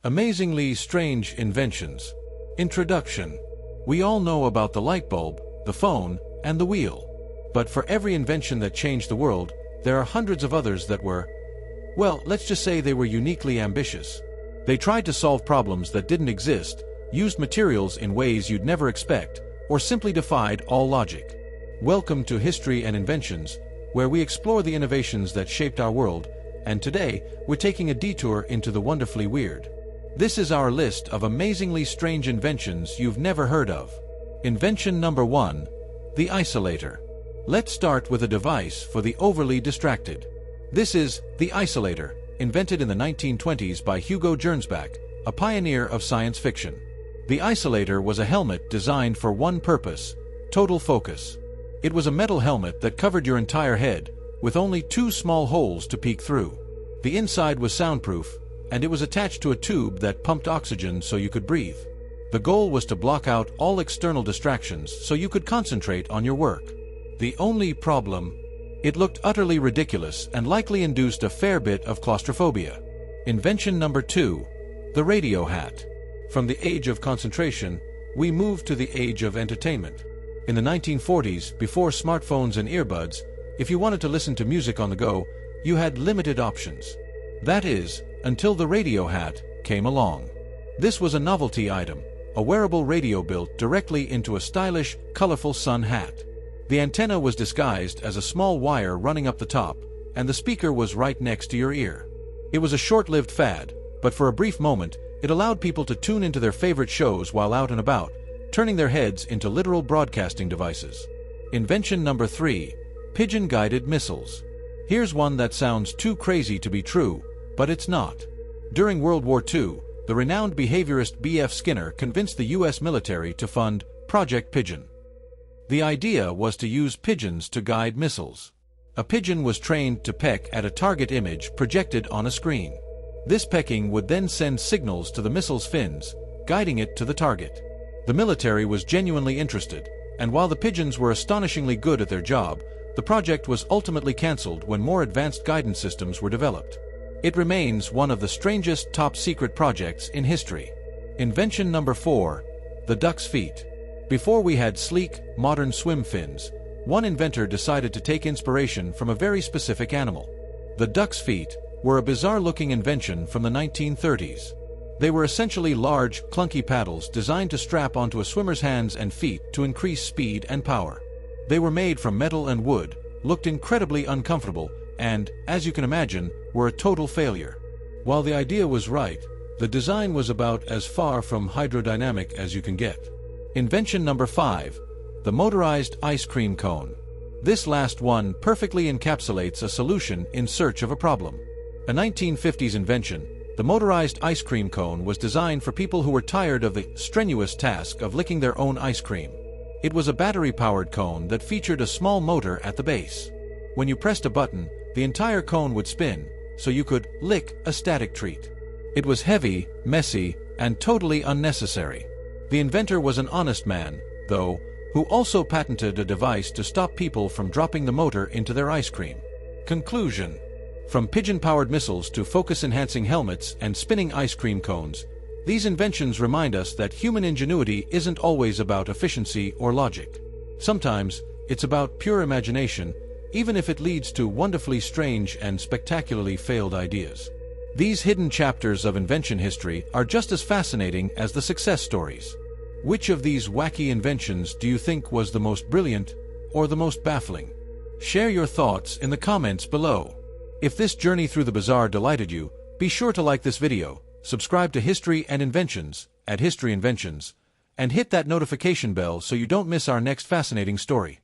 Amazingly strange inventions. Introduction. We all know about the light bulb, the phone, and the wheel. But for every invention that changed the world, there are hundreds of others that were, well, let's just say they were uniquely ambitious. They tried to solve problems that didn't exist, used materials in ways you'd never expect, or simply defied all logic. Welcome to History and Inventions, where we explore the innovations that shaped our world, and today, we're taking a detour into the wonderfully weird. This is our list of amazingly strange inventions you've never heard of. Invention number 1. The Isolator. Let's start with a device for the overly distracted. This is the Isolator, invented in the 1920s by Hugo Gernsback, a pioneer of science fiction. The Isolator was a helmet designed for one purpose: total focus. It was a metal helmet that covered your entire head, with only 2 small holes to peek through. The inside was soundproof, and it was attached to a tube that pumped oxygen so you could breathe. The goal was to block out all external distractions so you could concentrate on your work. The only problem? It looked utterly ridiculous and likely induced a fair bit of claustrophobia. Invention number 2. The radio hat. From the age of concentration, we moved to the age of entertainment. In the 1940s, before smartphones and earbuds, if you wanted to listen to music on the go, you had limited options. That is, until the radio hat came along. This was a novelty item, a wearable radio built directly into a stylish, colorful sun hat. The antenna was disguised as a small wire running up the top, and the speaker was right next to your ear. It was a short-lived fad, but for a brief moment, it allowed people to tune into their favorite shows while out and about, turning their heads into literal broadcasting devices. Invention number 3. Pigeon-Guided Missiles. Here's one that sounds too crazy to be true, but it's not. During World War II, the renowned behaviorist B.F. Skinner convinced the U.S. military to fund Project Pigeon. The idea was to use pigeons to guide missiles. A pigeon was trained to peck at a target image projected on a screen. This pecking would then send signals to the missile's fins, guiding it to the target. The military was genuinely interested, and while the pigeons were astonishingly good at their job, the project was ultimately cancelled when more advanced guidance systems were developed. It remains one of the strangest top-secret projects in history. Invention number 4. The duck's feet. Before we had sleek, modern swim fins, one inventor decided to take inspiration from a very specific animal. The duck's feet were a bizarre-looking invention from the 1930s. They were essentially large, clunky paddles designed to strap onto a swimmer's hands and feet to increase speed and power. They were made from metal and wood, looked incredibly uncomfortable, and, as you can imagine, were a total failure. While the idea was right, the design was about as far from hydrodynamic as you can get. Invention number 5. The Motorized Ice Cream Cone. This last one perfectly encapsulates a solution in search of a problem. A 1950s invention, the Motorized Ice Cream Cone was designed for people who were tired of the strenuous task of licking their own ice cream. It was a battery-powered cone that featured a small motor at the base. When you pressed a button, the entire cone would spin, so you could lick a static treat. It was heavy, messy, and totally unnecessary. The inventor was an honest man, though, who also patented a device to stop people from dropping the motor into their ice cream. Conclusion. From pigeon-powered missiles to focus-enhancing helmets and spinning ice cream cones, these inventions remind us that human ingenuity isn't always about efficiency or logic. Sometimes, it's about pure imagination, even if it leads to wonderfully strange and spectacularly failed ideas. These hidden chapters of invention history are just as fascinating as the success stories. Which of these wacky inventions do you think was the most brilliant or the most baffling? Share your thoughts in the comments below. If this journey through the bizarre delighted you, be sure to like this video, subscribe to History and Inventions at History Inventions, and hit that notification bell so you don't miss our next fascinating story.